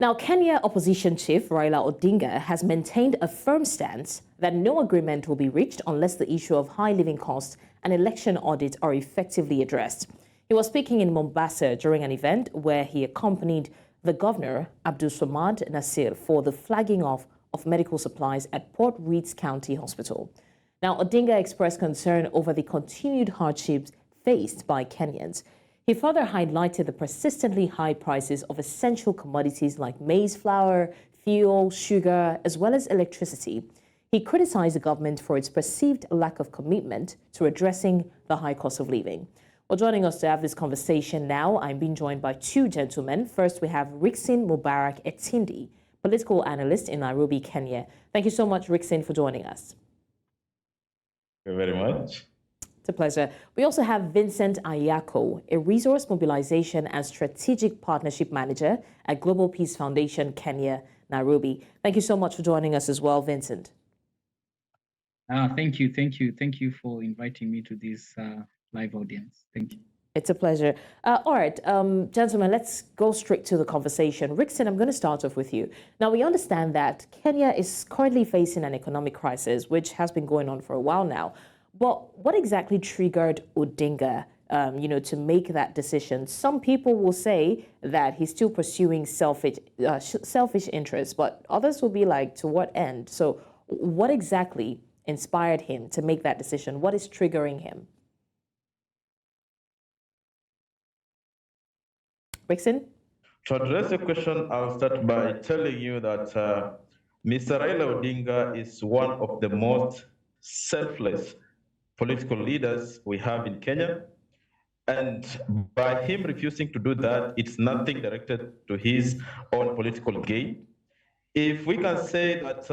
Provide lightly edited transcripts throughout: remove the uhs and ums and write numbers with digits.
Now, Kenya opposition chief Raila Odinga has maintained a firm stance that no agreement will be reached unless the issue of high living costs and election audit are effectively addressed. He was speaking in Mombasa during an event where he accompanied the governor, Abdul Samad Nasir, for the flagging off of medical supplies at Port Reitz County Hospital. Now, Odinga expressed concern over the continued hardships faced by Kenyans. He further highlighted the persistently high prices of essential commodities like maize flour, fuel, sugar, as well as electricity. He criticized the government for its perceived lack of commitment to addressing the high cost of living. Well, joining us to have this conversation now, I'm being joined by two gentlemen. First, we have Rickson Mobarack Etindi, political analyst in Nairobi, Kenya. Thank you so much, Rickson, for joining us. Thank you very much. It's a pleasure. We also have Vincent Ayako, a resource mobilization and strategic partnership manager at Global Peace Foundation, Kenya, Nairobi. Thank you so much for joining us as well, Vincent. Thank you for inviting me to this live audience. Thank you. It's a pleasure. All right, gentlemen, let's go straight to the conversation. Rickson, I'm going to start off with you. Now, we understand that Kenya is currently facing an economic crisis, which has been going on for a while now. But what exactly triggered Odinga, to make that decision? Some people will say that he's still pursuing selfish interests, but others will be like, to what end? So what exactly inspired him to make that decision? What is triggering him? Rickson? To address the question, I'll start by telling you that Mr. Raila Odinga is one of the most selfless political leaders we have in Kenya. And by him refusing to do that, it's nothing directed to his own political gain. If we can say that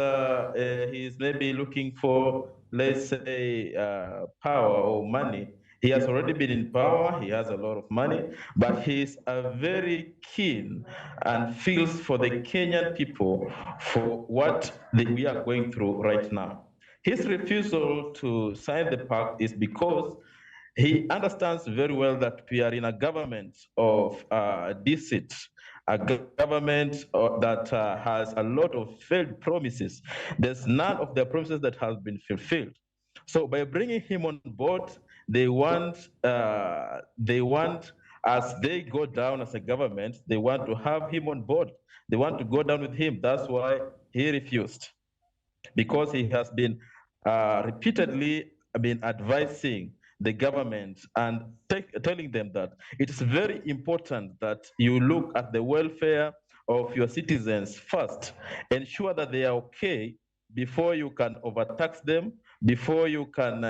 he's maybe looking for, let's say, power or money, he has already been in power, he has a lot of money, but he's very keen and feels for the Kenyan people for what we are going through right now. His refusal to sign the pact is because he understands very well that we are in a government of deceit, a government that has a lot of failed promises. There's none of the promises that has been fulfilled. So by bringing him on board, they want, as they go down as a government, they want to have him on board. They want to go down with him. That's why he refused, because he has been repeatedly been advising the government and telling them that it is very important that you look at the welfare of your citizens first, ensure that they are okay before you can overtax them, before you can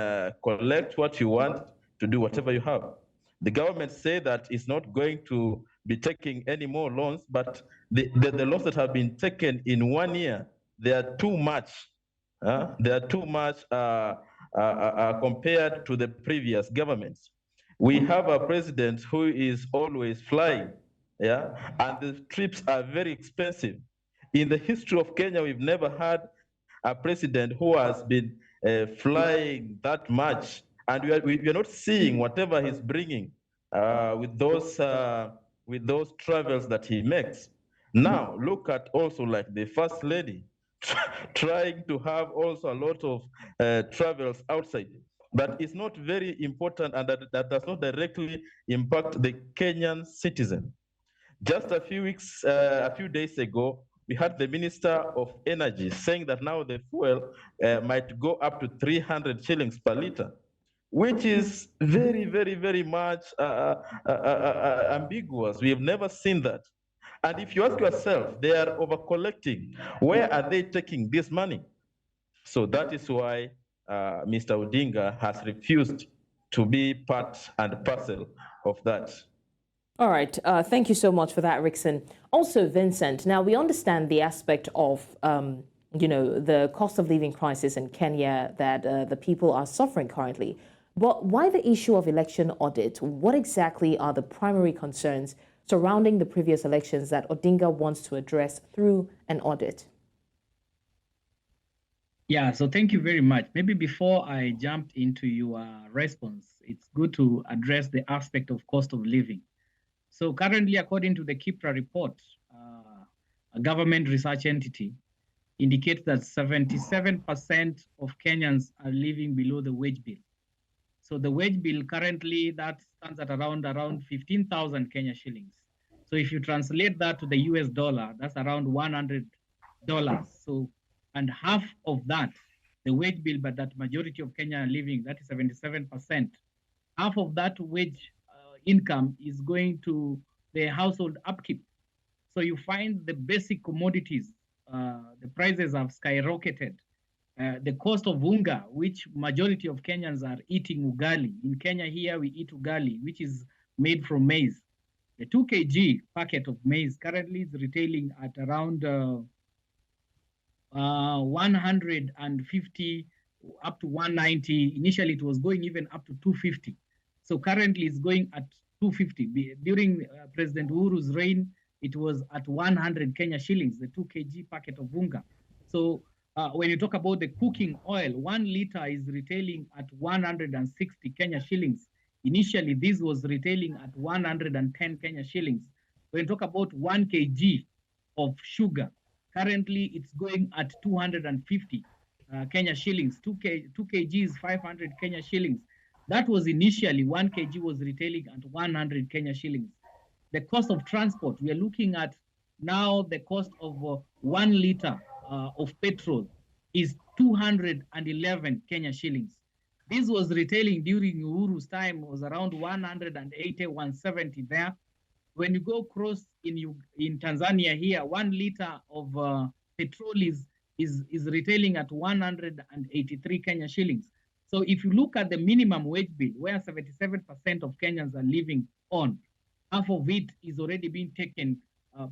collect what you want to do whatever you have. The government say that it's not going to be taking any more loans, but the loans that have been taken in 1 year, they are too much. They are too much compared to the previous governments. We have a president who is always flying, and the trips are very expensive. In the history of Kenya, we've never had a president who has been flying that much, and we are not seeing whatever he's bringing with those travels that he makes. Now, look at also like the First Lady trying to have also a lot of travels outside. But it's not very important, and that does not directly impact the Kenyan citizen. Just a few days ago, we had the Minister of Energy saying that now the fuel might go up to 300 shillings per liter, which is very, very, very much ambiguous. We have never seen that. And if you ask yourself, they are over collecting. Where are they taking this money? So that is why Mr. Udinga has refused to be part and parcel of that. All right. Thank you so much for that, Rickson. Also, Vincent, now we understand the aspect of, the cost of living crisis in Kenya that the people are suffering currently. But why the issue of election audit? What exactly are the primary concerns surrounding the previous elections that Odinga wants to address through an audit? Yeah, so thank you very much. Maybe before I jump into your response, it's good to address the aspect of cost of living. So currently, according to the KIPRA report, a government research entity, indicates that 77% of Kenyans are living below the wage bill. So the wage bill currently that stands at around 15,000 Kenya shillings. So if you translate that to the US dollar, that's around $100. So, and half of that, the wage bill, but that majority of Kenya are living, that is 77%. Half of that wage income is going to the household upkeep. So you find the basic commodities, the prices have skyrocketed. The cost of unga, which majority of Kenyans are eating ugali. In Kenya here, we eat ugali, which is made from maize. The 2 kg packet of maize currently is retailing at around 150 up to 190. Initially, it was going even up to 250. So currently, it's going at 250. During President Uhuru's reign, it was at 100 Kenya shillings, the 2 kg packet of unga. So when you talk about the cooking oil, 1 liter is retailing at 160 Kenya shillings. Initially, this was retailing at 110 Kenya shillings. When you talk about 1 kg of sugar, currently it's going at 250 Kenya shillings. 2 kg is 500 Kenya shillings. That was initially 1 kg was retailing at 100 Kenya shillings. The cost of transport, we are looking at now the cost of 1 liter of petrol is 211 Kenya shillings. This was retailing during Uhuru's time, was around 180, 170 there. When you go across in Tanzania here, 1 liter of petrol is retailing at 183 Kenya shillings. So if you look at the minimum wage bill, where 77% of Kenyans are living on, half of it is already being taken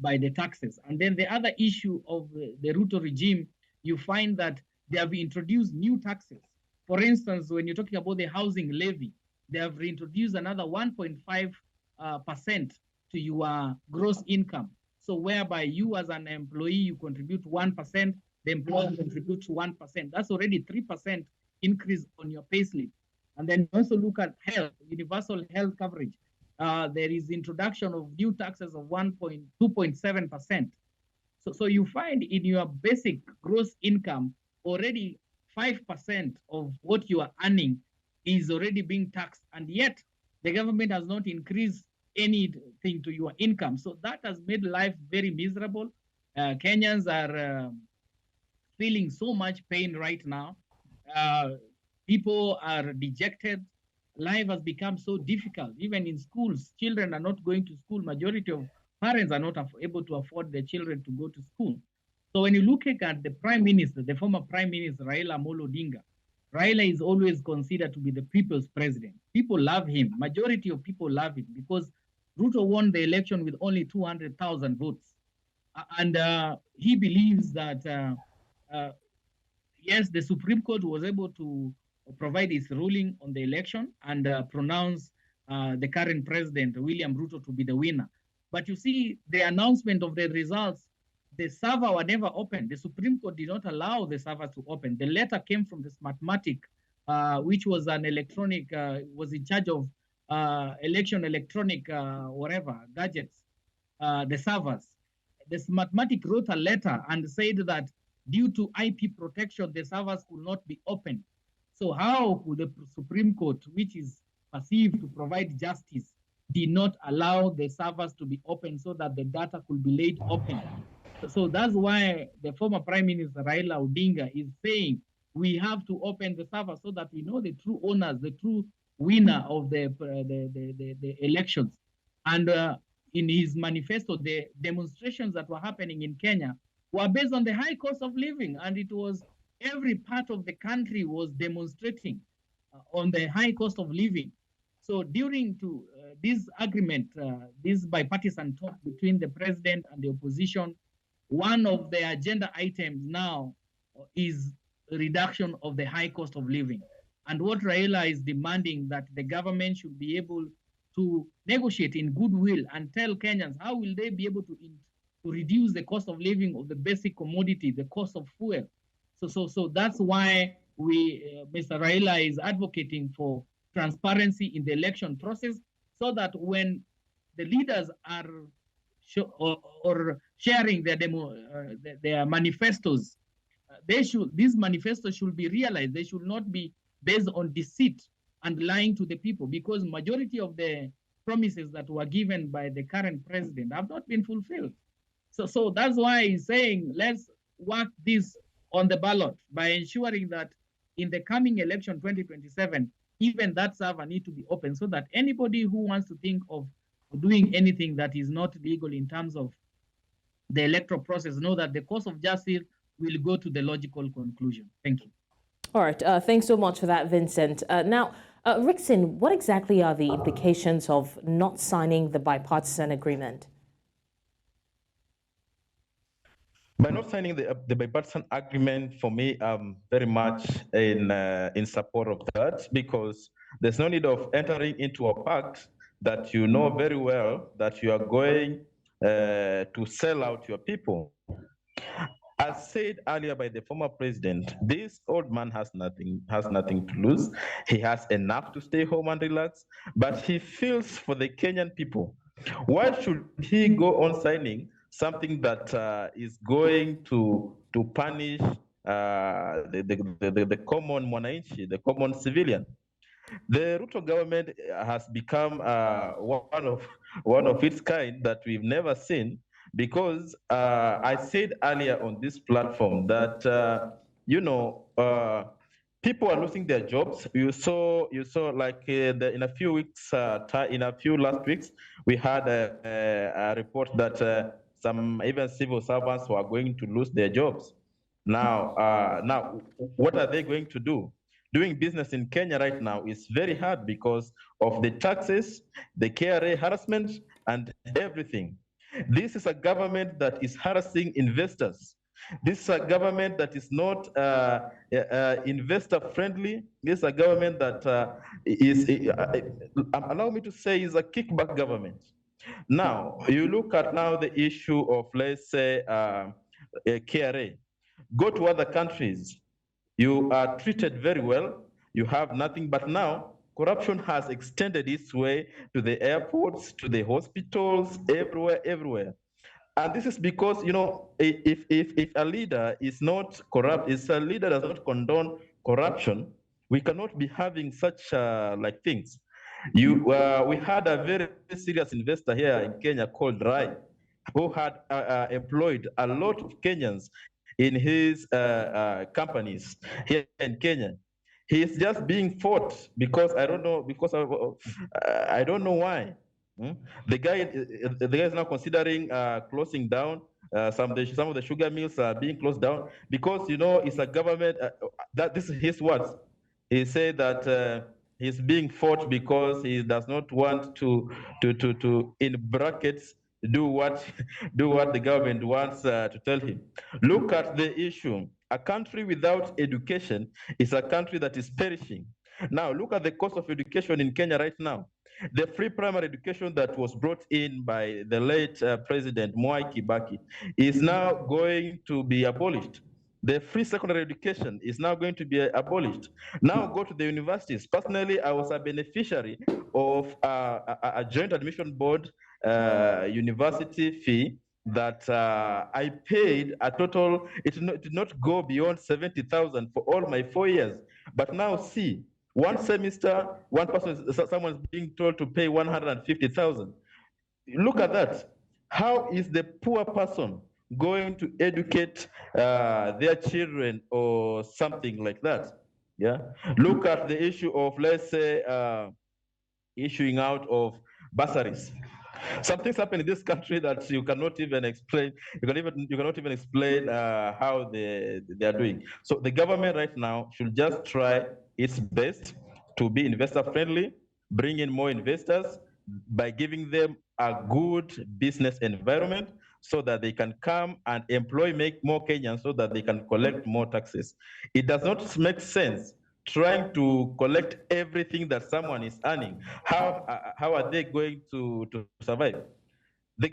by the taxes. And then the other issue of the Ruto regime, you find that they have introduced new taxes. For instance, when you're talking about the housing levy, they have reintroduced another 1.5% to your gross income. So whereby you as an employee, you contribute 1%, the employer contributes 1%. That's already 3% increase on your payslip. And then also look at health, universal health coverage. There is introduction of new taxes of 2.7%. So you find in your basic gross income, already 5% of what you are earning is already being taxed. And yet the government has not increased anything to your income. So that has made life very miserable. Kenyans are feeling so much pain right now. People are dejected. Life has become so difficult. Even in schools, children are not going to school. Majority of parents are not able to afford their children to go to school. So when you look at the Prime Minister, the former Prime Minister, Raila Amolo Odinga, Raila is always considered to be the people's president. People love him. Majority of people love him because Ruto won the election with only 200,000 votes. And he believes that, yes, the Supreme Court was able to provide its ruling on the election and pronounce the current president, William Ruto, to be the winner. But you see, the announcement of the results, the server were never opened. The Supreme Court did not allow the servers to open. The letter came from the Smartmatic, which was an electronic, was in charge of election electronic, whatever, gadgets, the servers. The Smartmatic wrote a letter and said that due to IP protection, the servers could not be opened. So how could the Supreme Court, which is perceived to provide justice, did not allow the servers to be open so that the data could be laid open? So that's why the former Prime Minister Raila Odinga is saying we have to open the server so that we know the true owners, the true winner of the elections. And in his manifesto, the demonstrations that were happening in Kenya were based on the high cost of living, and it was every part of the country was demonstrating on the high cost of living. So during this agreement, this bipartisan talk between the president and the opposition, one of the agenda items now is reduction of the high cost of living. And what Raila is demanding that the government should be able to negotiate in goodwill and tell Kenyans how will they be able to reduce the cost of living of the basic commodity, the cost of fuel. So that's why Mr. Raila is advocating for transparency in the election process, so that when the leaders are or sharing their manifestos, these manifestos should be realized. They should not be based on deceit and lying to the people, because majority of the promises that were given by the current president have not been fulfilled. So that's why he's saying, let's work this on the ballot by ensuring that in the coming election 2027, even that server need to be open, so that anybody who wants to think of doing anything that is not legal in terms of the electoral process know that the course of justice will go to the logical conclusion. Thank you. All right. Thanks so much for that, Vincent. Now, Rickson, what exactly are the implications of not signing the bipartisan agreement? By not signing the bipartisan agreement, for me, I'm very much in support of that, because there's no need of entering into a pact that you know very well that you are going to sell out your people. As said earlier by the former president, this old man has nothing to lose. He has enough to stay home and relax, but he feels for the Kenyan people. Why should he go on signing something that is going to punish the common mwananchi, the common civilian? The Ruto government has become one of its kind that we've never seen, because I said earlier on this platform that people are losing their jobs. You saw like in a few weeks, in a few last weeks, we had a report that some even civil servants were going to lose their jobs. Now, what are they going to do? Doing business in Kenya right now is very hard because of the taxes, the KRA harassment, and everything. This is a government that is harassing investors. This is a government that is not investor friendly. This is a government that allow me to say, is a kickback government. Now, you look at now the issue of, let's say, KRA. Go to other countries. You are treated very well. You have nothing, but now corruption has extended its way to the airports, to the hospitals, everywhere. And this is because, if a leader is not corrupt, if a leader does not condone corruption, we cannot be having such like things. We had a very serious investor here in Kenya called Rai, who had employed a lot of Kenyans in his companies here in Kenya. He is just being fought because I don't know why. The guy is now considering closing down. Some of the sugar mills are being closed down because it's a government. That this is his words. He said that he's being fought because he does not want to in brackets do what the government wants to tell him. Look at the issue. A country without education is a country that is perishing. Now, look at the cost of education in Kenya right now. The free primary education that was brought in by the late President Mwai Kibaki is now going to be abolished. The free secondary education is now going to be abolished. Now go to the universities. Personally, I was a beneficiary of a joint admission board university fee that I paid a total. It did not go beyond 70,000 for all my 4 years. But now see, one semester, someone's being told to pay 150,000. Look at that. How is the poor person going to educate their children or something like that? Yeah. Look at the issue of, let's say, issuing out of bursaries. Some things happen in this country that you cannot even explain. You cannot even explain how they are doing. So the government right now should just try its best to be investor friendly, bring in more investors by giving them a good business environment so that they can come and make more Kenyans so that they can collect more taxes. It does not make sense trying to collect everything that someone is earning. How are they going to survive? The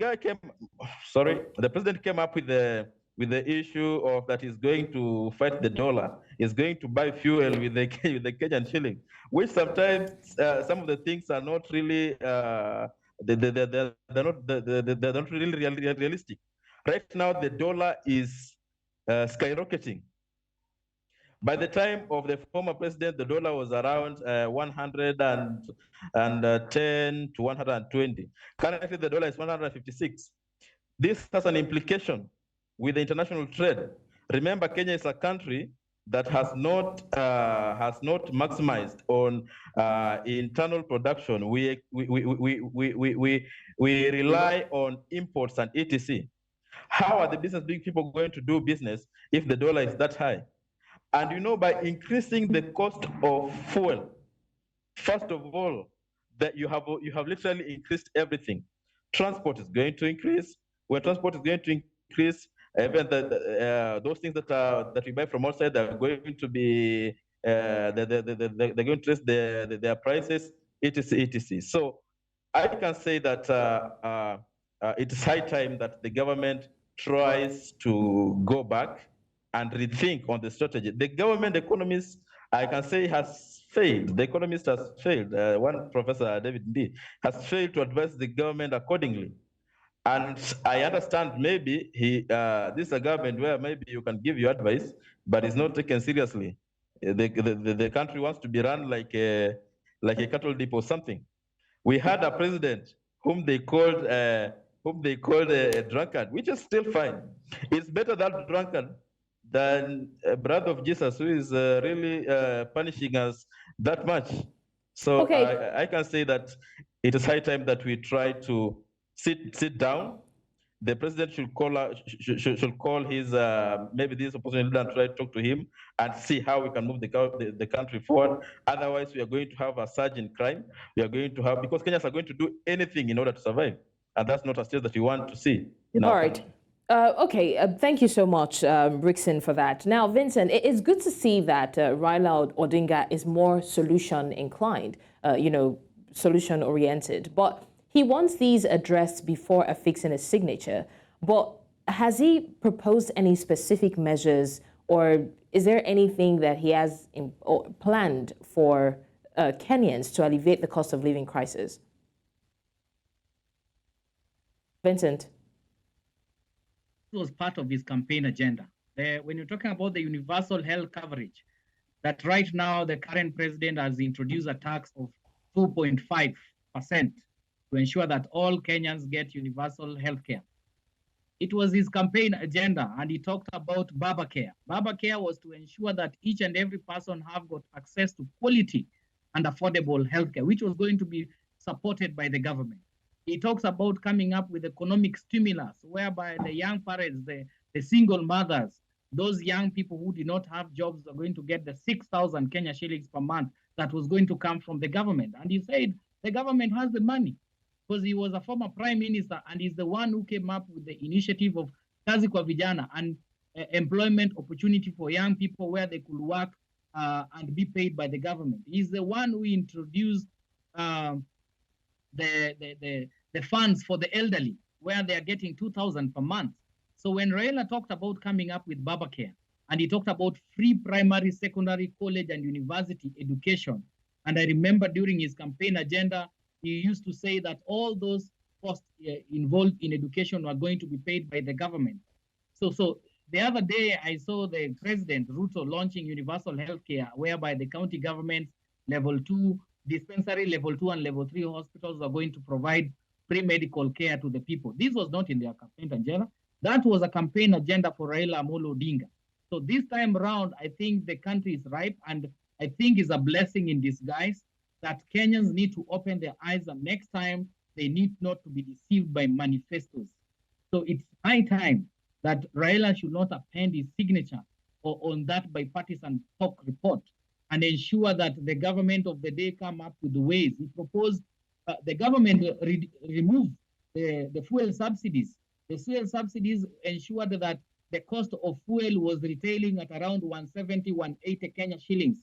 president came up with the issue of that he's going to fight the dollar, is going to buy fuel with the Kenyan shilling, which sometimes some of the things are not really they're not really realistic. Right now, the dollar is skyrocketing. By the time of the former president, the dollar was around 110 to 120. Currently, the dollar is 156. This has an implication with the international trade. Remember, Kenya is a country that has not maximized on internal production. We rely on imports and etc. How are the business people going to do business if the dollar is that high? And you know, by increasing the cost of fuel, first of all, that you have literally increased everything. Transport is going to increase. When transport is going to increase, even those things that we buy from outside are going to be they're going to raise their prices, etc. So I can say that it is high time that the government tries to go back and rethink on the strategy. The government economist, I can say, has failed. The economist has failed. One professor, David D, has failed to advise the government accordingly. And I understand maybe this is a government where maybe you can give your advice, but it's not taken seriously. The country wants to be run like a cattle dip or something. We had a president whom they called a drunkard, which is still fine. It's better that drunkard than a brother of Jesus who is really punishing us that much. So Okay. I can say that it is high time that we try to sit down. The president should call his maybe this opposition leader and try to talk to him and see how we can move the country forward. Otherwise, we are going to have a surge in crime. We are going to have, because Kenyans are going to do anything in order to survive, and that's not a state that we want to see in our country. Okay, thank you so much, Rickson, for that. Now, Vincent, it's good to see that Raila Odinga is more solution inclined, solution oriented. But he wants these addressed before affixing a signature. But has he proposed any specific measures, or is there anything that he has planned for Kenyans to alleviate the cost of living crisis? Vincent? It was part of his campaign agenda. When you're talking about the universal health coverage, that right now the current president has introduced a tax of 2.5% to ensure that all Kenyans get universal health care. It was his campaign agenda, and he talked about Baba Care. Baba Care was to ensure that each and every person have got access to quality and affordable health care, which was going to be supported by the government. He talks about coming up with economic stimulus, whereby the young parents, the single mothers, those young people who did not have jobs are going to get the 6,000 Kenya shillings per month that was going to come from the government. And he said the government has the money, because he was a former prime minister and he's the one who came up with the initiative of Kazi kwa Vijana and employment opportunity for young people where they could work and be paid by the government. He's the one who introduced the funds for the elderly, where they are getting 2,000 per month. So when Raila talked about coming up with Baba Care, and he talked about free primary, secondary, college, and university education, and I remember during his campaign agenda, he used to say that all those costs involved in education were going to be paid by the government. So the other day, I saw the President Ruto launching universal healthcare, whereby the county governments, level 2, dispensary, level 2 and level 3 hospitals are going to provide free medical care to the people. This was not in their campaign agenda. That was a campaign agenda for Raila Amolo Odinga. So this time around, I think the country is ripe, and I think it's a blessing in disguise that Kenyans need to open their eyes, and next time they need not to be deceived by manifestos. So it's high time that Raila should not append his signature on that bipartisan talk report and ensure that the government of the day come up with the ways. He proposed the government remove the fuel subsidies. The fuel subsidies ensured that the cost of fuel was retailing at around 170, 180 Kenya shillings.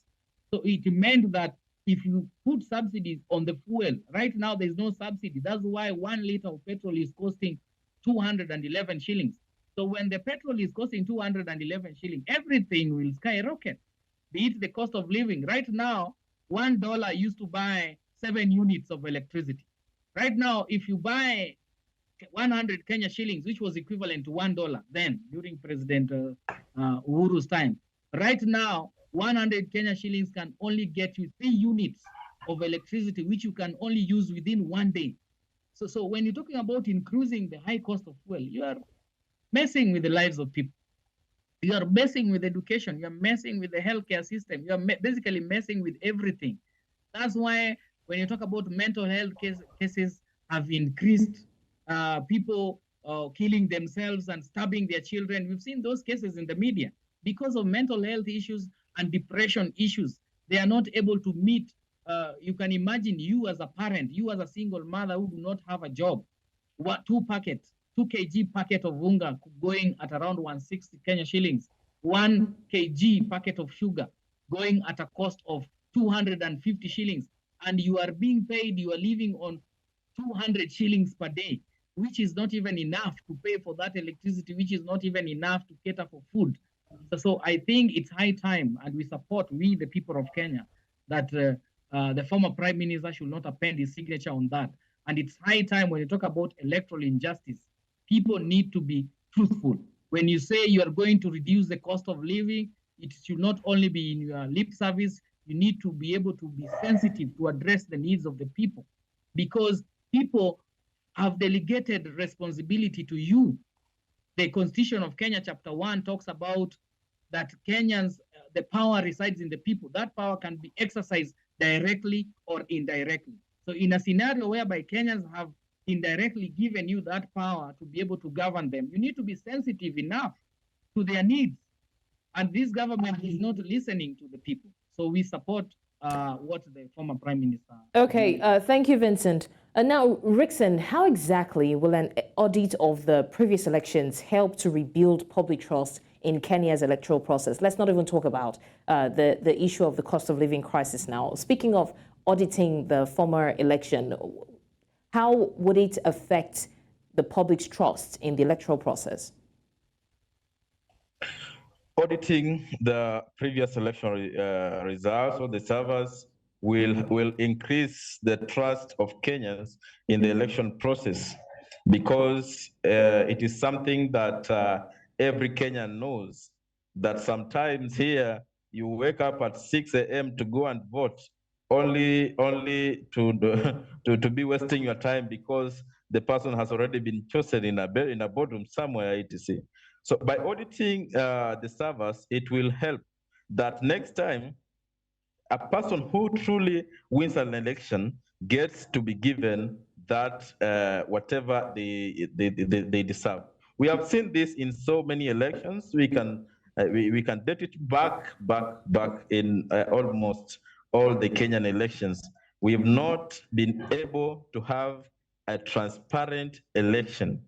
So it meant that if you put subsidies on the fuel, right now there's no subsidy. That's why 1 liter of petrol is costing 211 shillings. So when the petrol is costing 211 shillings, everything will skyrocket, be it the cost of living. Right now, $1 used to buy 7 units of electricity. Right now, if you buy 100 Kenya shillings, which was equivalent to $1 then during President Uhuru's time. Right now, 100 Kenya shillings can only get you 3 units of electricity, which you can only use within 1 day. So when you're talking about increasing the high cost of fuel, you are messing with the lives of people. You are messing with education. You are messing with the healthcare system. You are basically messing with everything. That's why when you talk about mental health cases have increased, people killing themselves and stabbing their children. We've seen those cases in the media because of mental health issues and depression issues. They are not able to meet. You can imagine you as a parent, you as a single mother who do not have a job, 2 kg packet of unga going at around 160 Kenya shillings, 1 kg packet of sugar going at a cost of 250 shillings, and you are being paid, you are living on 200 shillings per day, which is not even enough to pay for that electricity, which is not even enough to cater for food. So I think it's high time, and we, the people of Kenya, that the former Prime Minister should not append his signature on that. And it's high time when you talk about electoral injustice, people need to be truthful. When you say you are going to reduce the cost of living, it should not only be in your lip service, you need to be able to be sensitive to address the needs of the people, because people have delegated responsibility to you. The Constitution of Kenya, Chapter 1, talks about that Kenyans, the power resides in the people. That power can be exercised directly or indirectly. So in a scenario whereby Kenyans have indirectly given you that power to be able to govern them, you need to be sensitive enough to their needs. And this government is not listening to the people. So we support what the former Prime Minister. Okay, thank you, Vincent. Now, Rickson, how exactly will an audit of the previous elections help to rebuild public trust in Kenya's electoral process? Let's not even talk about the issue of the cost of living crisis now. Speaking of auditing the former election, how would it affect the public's trust in the electoral process? Auditing the previous election results or the servers will increase the trust of Kenyans in the election process, because it is something that every Kenyan knows, that sometimes here you wake up at 6 a.m. to go and vote, only to be wasting your time because the person has already been chosen in a boardroom somewhere, etc. So by auditing the servers, it will help that next time a person who truly wins an election gets to be given that whatever they deserve. We have seen this in so many elections. We can date it back in almost all the Kenyan elections. We have not been able to have a transparent election.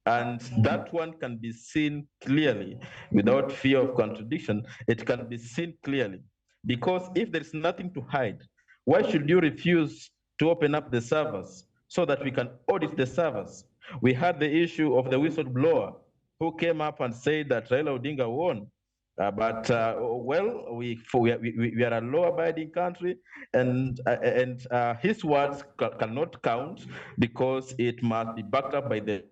And that one can be seen clearly without fear of contradiction. It can be seen clearly. Because if there's nothing to hide, why should you refuse to open up the servers so that we can audit the servers? We had the issue of the whistleblower who came up and said that Raila Odinga won. Well, we are a law-abiding country, and his words cannot count because it must be backed up by the.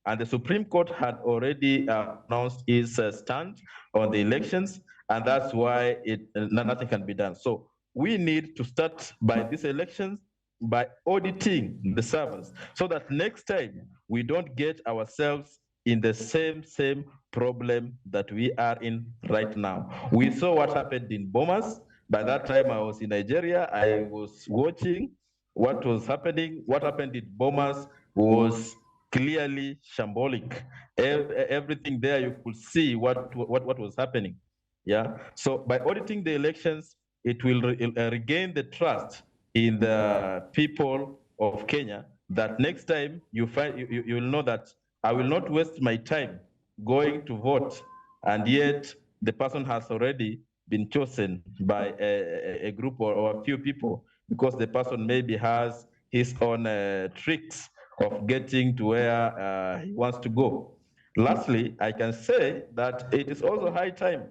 And the Supreme Court had already announced its stand on the elections, and that's why nothing can be done. So we need to start by these elections by auditing the servers, so that next time we don't get ourselves in the same problem that we are in right now. We saw what happened in Bomas. By that time, I was in Nigeria. I was watching what was happening. What happened in Bomas was clearly shambolic. Everything there, you could see what was happening. Yeah. So by auditing the elections, it will regain the trust in the people of Kenya, that next time you will know that I will not waste my time going to vote, and yet the person has already been chosen by a group or a few people, because the person maybe has his own tricks of getting to where he wants to go. Lastly, I can say that it is also high time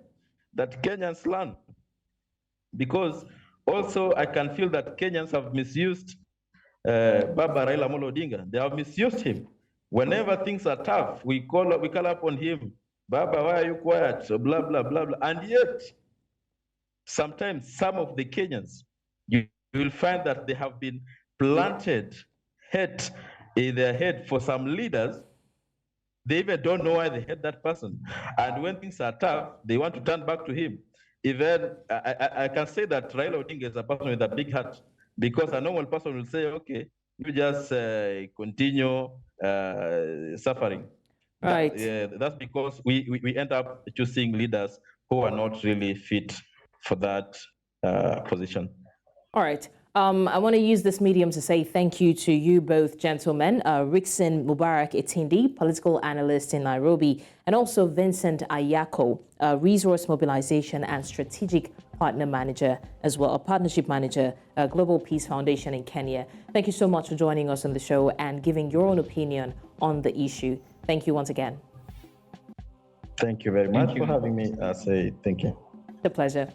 that Kenyans learn, because also I can feel that Kenyans have misused Baba Raila Amolo Odinga. They have misused him. Whenever things are tough, we call up on him. Baba, why are you quiet? So blah, blah, blah, blah. And yet, sometimes some of the Kenyans, you will find that they have been planted hate in their head for some leaders. They even don't know why they hate that person. And when things are tough, they want to turn back to him. Even, I can say that Raila Odinga is a person with a big heart, because a normal person will say, okay, you just continue suffering. Right. That's because we end up choosing leaders who are not really fit for that position. All right. I want to use this medium to say thank you to you both gentlemen, Rickson Mobarack Etindi, political analyst in Nairobi, and also Vincent Ayako, resource mobilization and strategic partner manager as well, a partnership manager, Global Peace Foundation in Kenya. Thank you so much for joining us on the show and giving your own opinion on the issue. Thank you once again. Thank you very much for having me. I say thank you. A pleasure.